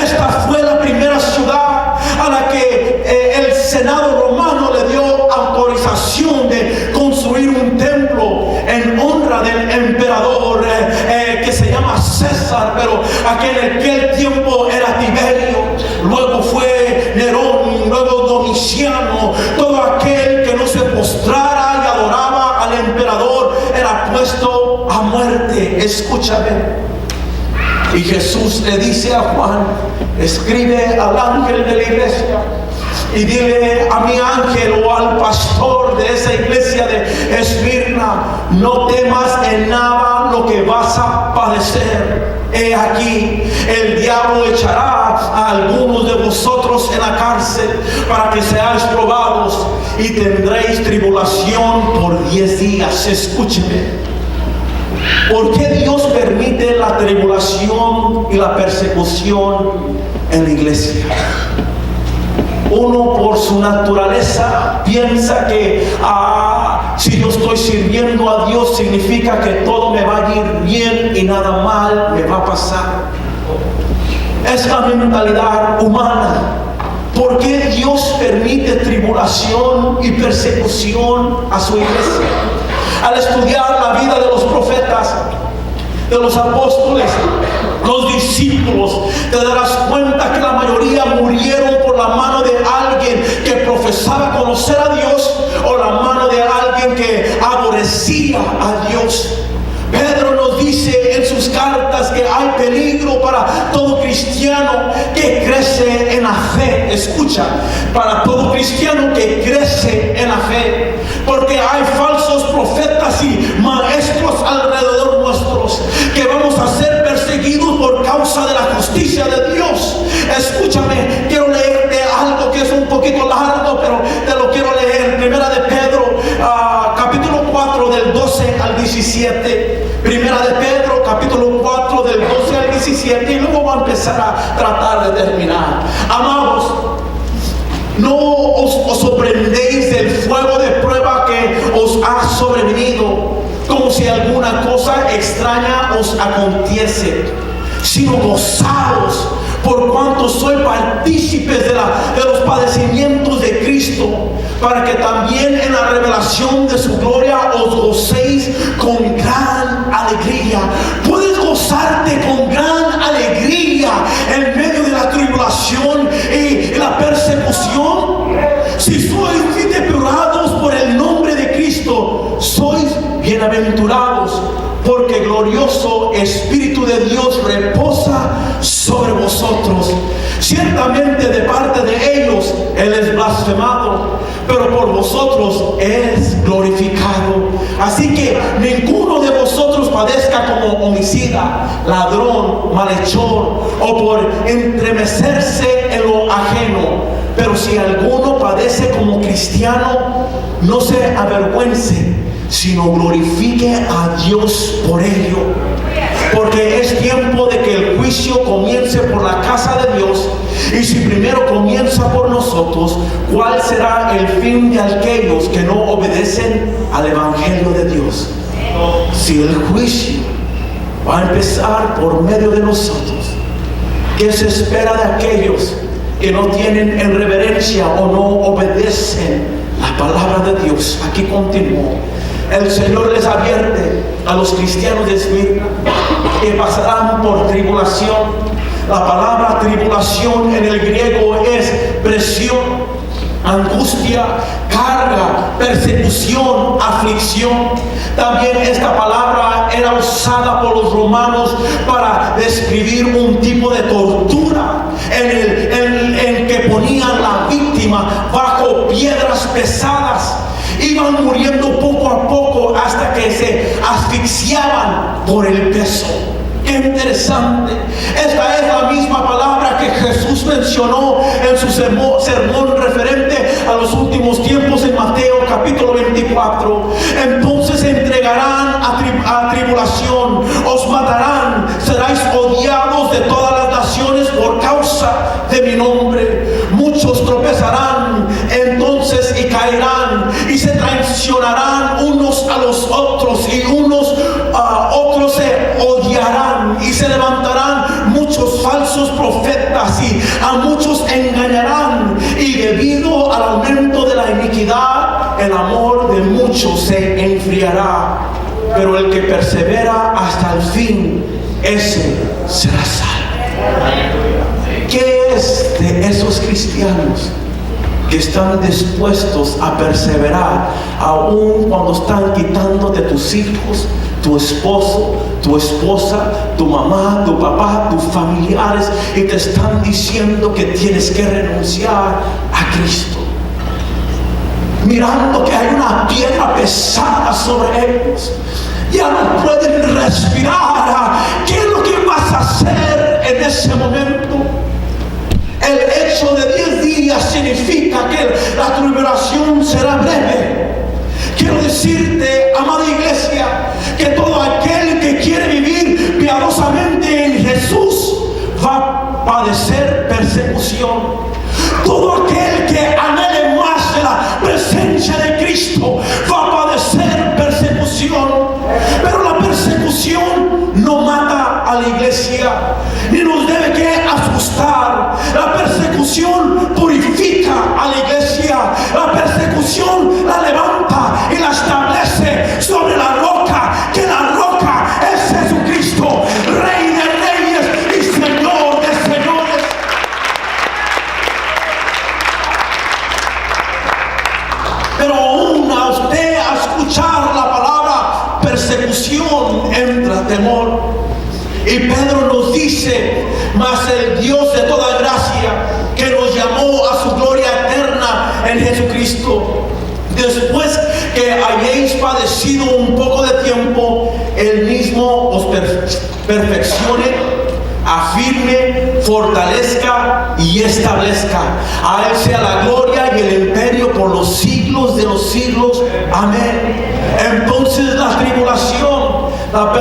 esta fue la primera ciudad a la que el Senado romano le dio autorización de construir un templo en honra del emperador que se llama César, pero en aquel tiempo era Tiberio, luego fue Nerón, luego Domiciano. Todo aquel que no se postrara y adoraba al emperador era puesto a muerte. Escúchame. Y Jesús le dice a Juan: escribe al ángel de la iglesia y dile a mi ángel o al pastor de esa iglesia de Esmirna: no temas en nada lo que vas a padecer. He aquí, el diablo echará a algunos de vosotros en la cárcel para que seáis probados, y tendréis tribulación por 10 días. Escúcheme. ¿Por qué Dios permite la tribulación y la persecución en la iglesia? Uno, por su naturaleza, piensa que si Dios significa que todo me va a ir bien y nada mal me va a pasar. Es la mentalidad humana. ¿Por qué Dios permite tribulación y persecución a su iglesia? Al estudiar la vida de los profetas, de los apóstoles, los discípulos, te darás cuenta que la mayoría murieron por la mano de alguien que profesaba conocer a Dios o la mano de alguien que aborrecía a Dios. Pedro nos dice en sus cartas que hay peligro para todo cristiano que crece en la fe. Escucha, para todo cristiano que crece en la fe, porque hay falsos profetas y maestros alrededor nuestros que vamos a ser perseguidos por causa de la justicia de Dios. Escúchame, quiero leerte algo que es un poquito largo, pero te lo quiero leer. Primera de Pedro, capítulo 4 del 12 al 17. Primera de Pedro, capítulo 4 del 12 al 17, y luego voy a empezar a tratar de terminar. Amados, no os sorprendéis del fuego de prueba que os ha sobrevenido, como si alguna cosa extraña os aconteciese, sino gozaos por cuanto sois partícipes de los padecimientos de Cristo, para que también en la revelación de su gloria os gocéis con gran alegría. Puedes gozarte con gran alegría en medio de la tribulación y la persecución. Si sois depurados por el nombre de Cristo, sois bienaventurados, porque glorioso Espíritu de Dios reposa sobre vosotros. Ciertamente de parte de ellos Él es blasfemado, pero por vosotros es glorificado. Así que ninguno de vosotros padezca como homicida, ladrón, malhechor, o por entremecerse en lo ajeno. Pero si alguno padece como cristiano, no se avergüence, sino glorifique a Dios por ello. Porque es tiempo de que el juicio comience por la casa de Dios. Y si primero comienza por nosotros, ¿cuál será el fin de aquellos que no obedecen al Evangelio de Dios? Si el juicio va a empezar por medio de nosotros, ¿qué se espera de aquellos que no tienen en reverencia o no obedecen la palabra de Dios? Aquí continúo. El Señor les advierte a los cristianos de Esmirna que pasarán por tribulación. La palabra tribulación en el griego es presión, angustia, carga, persecución, aflicción. También esta palabra era usada por los romanos para describir un tipo de tortura en que ponían la víctima bajo piedras pesadas. Iban muriendo poco a poco hasta que se asfixiaban por el peso. ¡Qué interesante! Esta es la misma palabra que Jesús mencionó en su sermón referente a los últimos tiempos en Mateo capítulo 24. Entonces se entregarán a tribulación, os matarán, seráis odiados de todas las naciones por causa de mi nombre. Muchos tropezarán entonces y caerán y se traicionarán unos a los otros, y unos a otros se odiarán, y se levantarán muchos falsos profetas y a muchos engañarán, y debido al aumento de la iniquidad el amor de muchos se enfriará, pero el que persevera hasta el fin, ese será salvo. ¿Qué es de esos cristianos que están dispuestos a perseverar aun cuando están quitándote tus hijos, tu esposo, tu esposa, tu mamá, tu papá, tus familiares, y te están diciendo que tienes que renunciar a Cristo, mirando que hay una piedra pesada sobre ellos? Ya no pueden respirar. ¿Qué es lo que vas a hacer en ese momento? El hecho de 10 días significa que la tribulación será breve. Quiero decirte, amada iglesia, que todo aquel que quiere vivir piadosamente en Jesús va a padecer persecución. Todo aquel que anhele más de la presencia de Cristo va a padecer persecución. Pero aún a usted a escuchar la palabra persecución entra temor. Y Pedro nos dice, mas el Dios de toda gracia, que nos llamó a su gloria eterna en Jesucristo, después que hayáis padecido un poco de tiempo, Él mismo os perfeccione, afirme, fortalezca y establezca. A Él sea la gloria y el imperio por los siglos de los siglos. Amén. Entonces la tribulación, la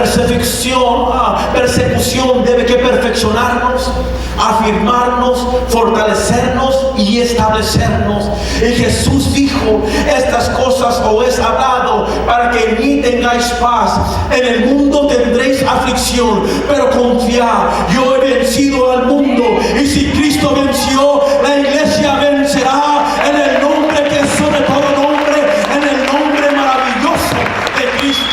persecución debe que perfeccionarnos, afirmarnos, fortalecernos y establecernos. Y Jesús dijo, estas cosas os he hablado para que en mí tengáis paz. En el mundo tendréis aflicción, pero confiad, yo he vencido al mundo. Y si Cristo venció, la iglesia vencerá en el nombre que es sobre todo nombre, en el nombre maravilloso de Cristo.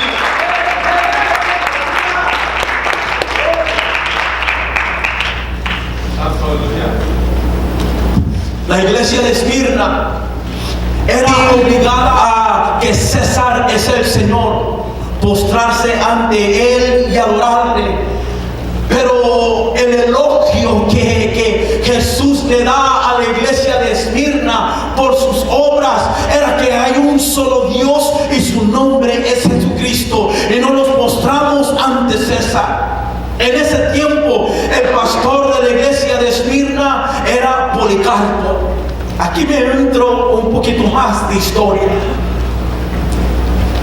La iglesia de Esmirna era obligada a que César es el Señor, postrarse ante Él y adorarle. Pero el elogio que Jesús le da a la iglesia de Esmirna por sus obras era que hay un solo Dios y su nombre es Jesucristo, y no nos postramos ante César. En ese tiempo el pastor de la iglesia de Esmirna era Policarpo. Aquí me entro un poquito más de historia.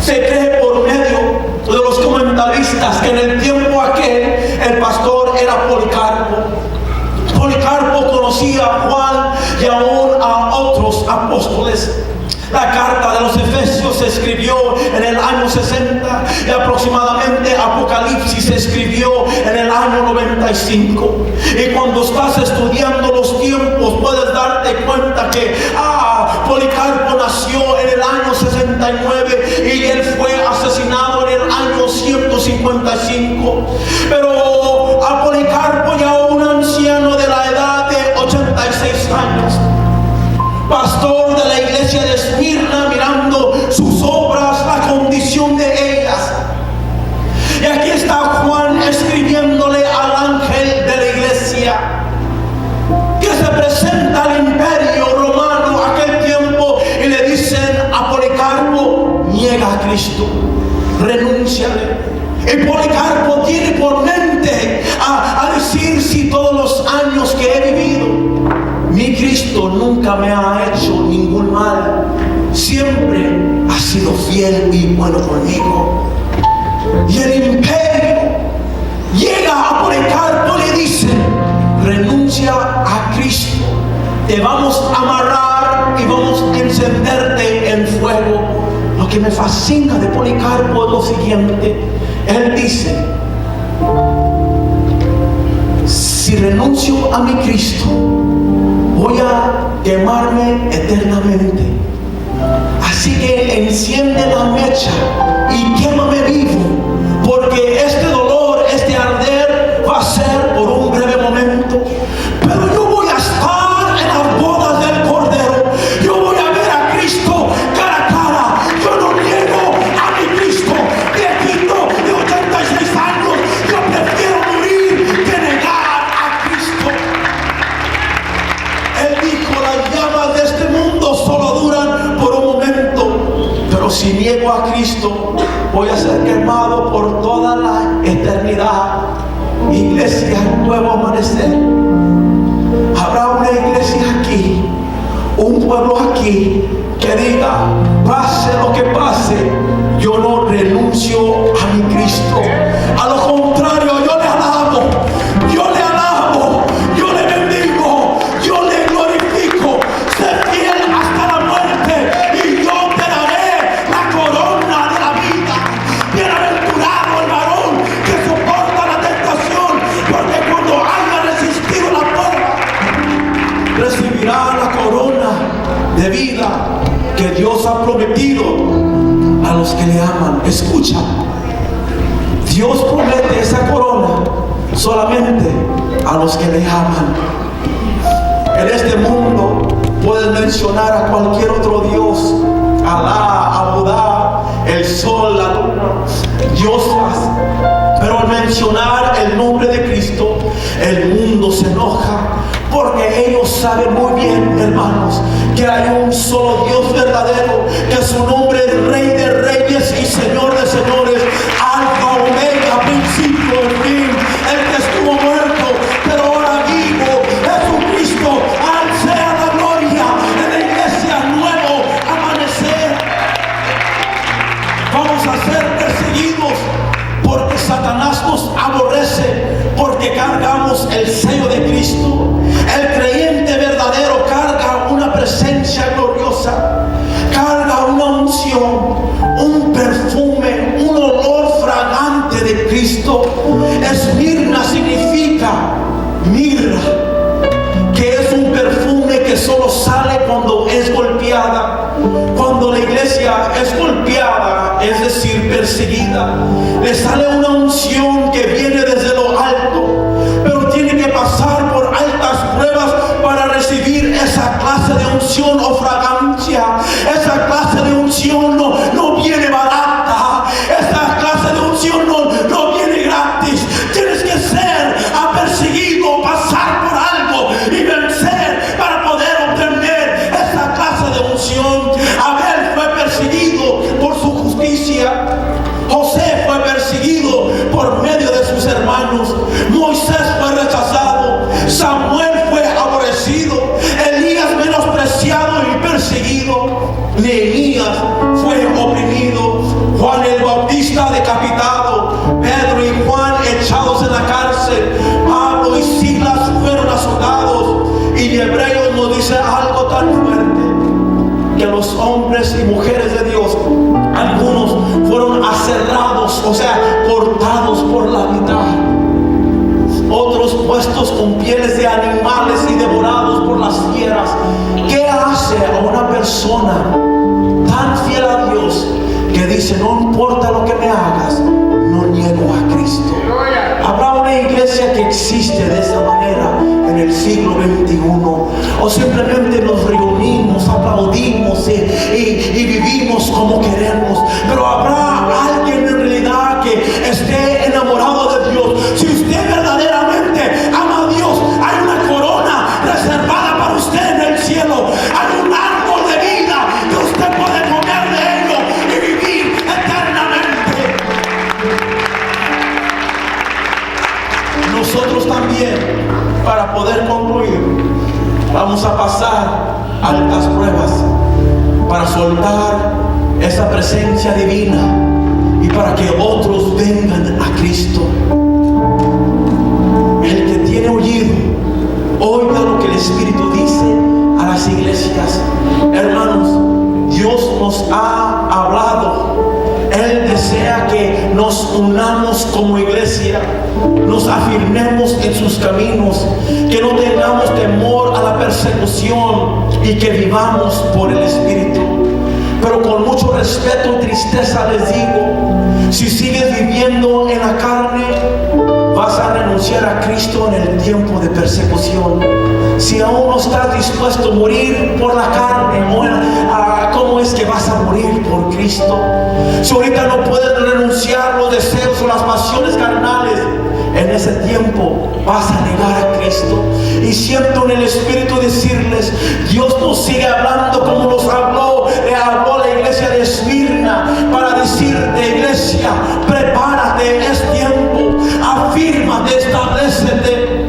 Se cree por medio de los comentaristas que en el tiempo aquel el pastor era Policarpo. Policarpo conocía a Juan y aún a otros apóstoles. La carta de los Efesios se escribió en el año 60 y aproximadamente Apocalipsis se escribió en el año 95. Y cuando estás estudiando los tiempos puedes darte cuenta que Policarpo nació en el año 69 y él fue asesinado en el año 155. Pero a Policarpo, ya un anciano de la edad de 86 años, pastor de la iglesia de Esmirna, mirando sus obras, la condición de ellas. Y aquí está Juan escribiéndole al ángel de la iglesia, que se presenta al imperio romano aquel tiempo, y le dicen a Policarpo, niega a Cristo, renúnciale. Y Policarpo tiene por mente a decir, si todos los años que he vivido, mi Cristo nunca me ha hecho ningún mal, siempre ha sido fiel y bueno conmigo. Y el imperio llega a Policarpo y le dice, renuncia a Cristo, te vamos a amarrar y vamos a encenderte en fuego. Lo que me fascina de Policarpo es lo siguiente: él dice, si renuncio a mi Cristo, voy a quemarme eternamente. Así que enciende la mecha y quémame vivo, porque este dolor, este arder va a ser por un breve momento, pero yo voy a estar en las bodas del Cordero. Yo voy a ver a Cristo cara a cara. Yo no niego a mi Cristo, viejito de 86 años. Yo prefiero morir que negar a Cristo. Él dijo, las llamas de este mundo solo duran por un momento, pero si niego a Cristo, voy a ser quemado por toda la eternidad. Iglesia, nuevo amanecer. Habrá una iglesia aquí, un pueblo aquí, que diga, pase lo que pase, yo no renuncio a mi Cristo. A lo contrario, yo le alabo, yo le alabo, yo le bendigo, yo le glorifico. Sé fiel hasta la muerte y yo te daré la corona de la vida. Bienaventurado el varón que soporta la tentación, porque cuando haya resistido la prueba, recibirá la corona de vida que Dios ha prometido a los que le aman. Escucha, Dios promete esa corona solamente a los que le aman. En este mundo puedes mencionar a cualquier otro Dios, Alá, Abudá, el sol, la luna, diosas. Pero al mencionar el nombre de Cristo, el mundo se enoja, porque ellos saben muy bien, hermanos, que hay un solo Dios verdadero, que su nombre es Rey de Reyes y Señor de Señores, Alfa, Omega, principio y fin, el que estuvo muerto, pero ahora vivo, Jesucristo. Al sea la gloria en la iglesia, nuevo amanecer. Vamos a ser perseguidos porque Satanás nos aborrece, porque cargamos el sello de Cristo. El creyente verdadero carga una presencia gloriosa, carga una unción, un perfume, un olor fragante de Cristo. Esmirna significa mirra, que es un perfume que solo sale cuando es golpeada. Cuando la iglesia es golpeada, es decir, perseguida, le sale una unción que viene desde lo alto, pero tiene que pasar por altas pruebas para recibir esa clase de unción o fragancia. Esa clase de unción no viene barata, esa clase de unción no viene gratis. Tienes que ser aperseguido, pasar por algo y vencer para poder obtener esa clase de unción. Abel fue perseguido por su justicia, José fue perseguido por medio de sus hermanos, Moisés fue rechazado, Samuel fue aborrecido, Elías menospreciado y perseguido, Nehemías fue oprimido, Juan el Bautista decapitado, Pedro y Juan echados en la cárcel, Pablo y Silas fueron azotados. Y Hebreos nos dice algo tan fuerte, que los hombres y mujeres de Dios, algunos fueron aserrados, o sea, cortados por la mitad, otros puestos con pieles de animales y devorados por las fieras. ¿Qué hace a una persona tan fiel a Dios que dice: no importa lo que me hagas, no niego a Cristo? ¿Habrá una iglesia que existe de esa manera en el siglo XXI? ¿O simplemente nos reunimos, aplaudimos y vivimos como queremos? Pero habrá alguien en realidad que esté enamorado de Dios. Si usted verdaderamente ama a Dios, hay una corona reservada para usted en el cielo. Hay un árbol de vida que usted puede comer de ello y vivir eternamente. Nosotros también, para poder concluir, vamos a pasar altas pruebas para soltar esa presencia divina y para que otros vengan a Cristo. El que tiene oído, oiga lo que el Espíritu dice a las iglesias. Hermanos, Dios nos ha hablado. Él desea que nos unamos como iglesia, nos afirmemos en sus caminos, que no tengamos temor a la persecución y que vivamos por el Espíritu. Pero con mucho respeto y tristeza les digo, si sigues viviendo en la carne, vas a renunciar a Cristo en el tiempo de persecución. Si aún no estás dispuesto a morir por la carne, ¿cómo es que vas a morir por Cristo? Si ahorita no puedes renunciar los deseos o las pasiones carnales, en ese tiempo vas a negar a Cristo. Y siento en el Espíritu decirles, Dios nos sigue hablando como nos habló, le habló a la iglesia de Esmirna, para decirte: iglesia, prepárate, es tiempo, afírmate, establécete.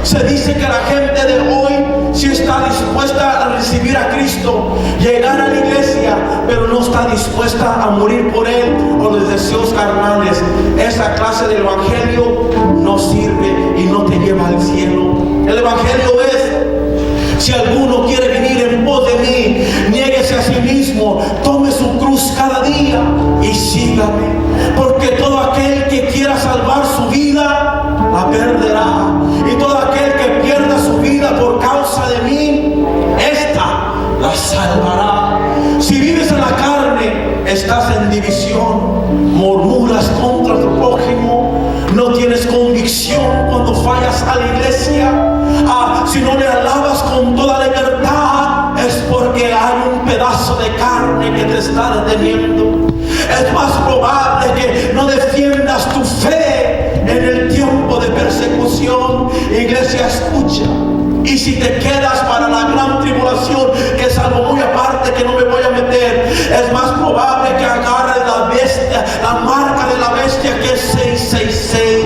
Se dice que la gente de hoy sí está dispuesta a recibir a Cristo, llegar a la iglesia, pero no está dispuesta a morir por Él o los deseos carnales. Esa clase de evangelio no sirve y no te lleva al cielo. El evangelio es: si alguno quiere venir en pos de mí, niéguese a sí mismo, tome su cruz cada día y sígame. Porque todo aquel que quiera salvar su vida, la perderá. Y todo aquel que pierda su vida por causa de mí, esta la salvará. Si vives en la carne, estás en división, murmuras contra tu prójimo, no tienes convicción cuando fallas a la iglesia. Si no le alabas con toda libertad, es porque hay un pedazo de carne que te está deteniendo. Es más probable que no defiendas tu fe en el tiempo de persecución. Iglesia, escucha. Y si te quedas para la gran tribulación, que es algo muy aparte que no me voy a meter, es más probable que agarres la bestia, la marca de la bestia, que es 666.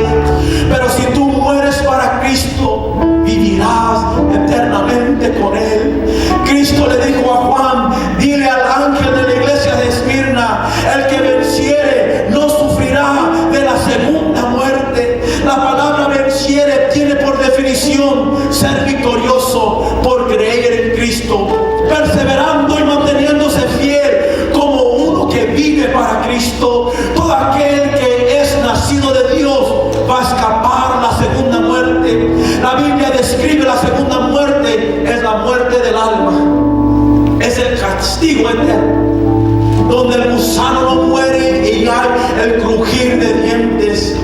Pero si tú mueres para Cristo, vivirás eternamente con Él. Cristo le dijo a Juan: dile al ángel de la iglesia de Esmirna, el que venciere no sufrirá de la segunda muerte. La palabra venciere tiene por definición ser victorioso por creer en Cristo, perseverando y manteniéndose fiel como uno que vive para Cristo. Todo aquel que es nacido de Dios va a escapar la segunda muerte. La Biblia describe la segunda muerte, es la muerte del alma, es el castigo eterno, donde el gusano no muere y hay el crujir de dientes.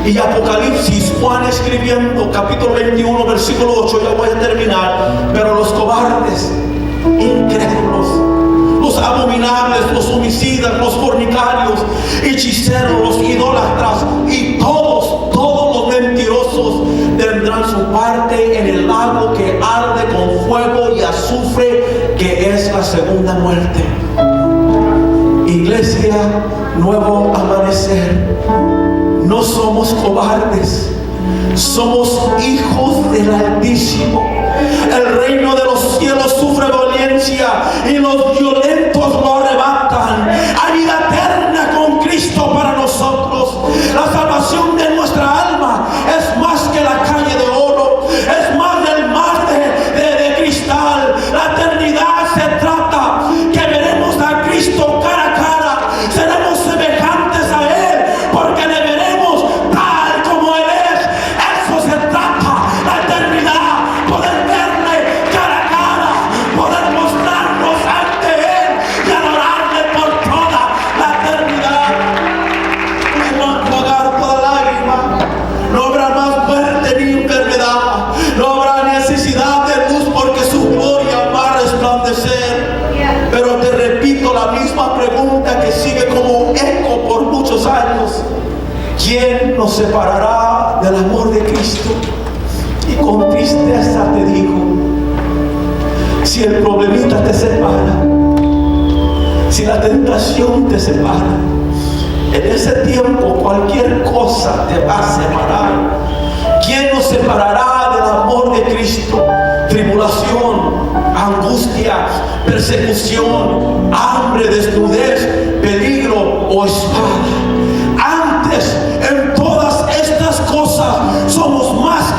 Y Apocalipsis, Juan escribiendo, capítulo 21, versículo 8, ya voy a terminar. Pero los cobardes, incrédulos, los abominables, los homicidas, los fornicarios, hechiceros, los idólatras y todos los mentirosos tendrán su parte en el lago que arde con fuego y azufre, que es la segunda muerte. Iglesia, Nuevo Amanecer, no somos cobardes, somos hijos del Altísimo. El reino de los cielos sufre violencia y los violentos lo arrebatan. Hay vida eterna con Cristo para nosotros. La salvación de nuestra alma es más que la calle de oro, es más del mar de cristal. La eternidad se trata que veremos a Cristo cara a cara, seremos semejantes a Él, porque le veremos tal como Él es. Eso se trata, la eternidad, poder verle cara a cara, poder mostrarnos ante Él y adorarle por toda la eternidad. Y no enjuagar toda lágrima, no habrá más muerte ni enfermedad, no habrá necesidad de luz, porque su gloria va a resplandecer. Pero te repito la misma pregunta que sigue como un eco por muchos años: ¿quién nos separará del amor de Cristo? Y con tristeza te digo, si el problemita te separa, si la tentación te separa, en ese tiempo cualquier cosa te va a separar. ¿Quién nos separará del amor de Cristo? Tribulación, angustia, persecución, hambre, desnudez, peligro o espada. Antes, en todas estas cosas somos más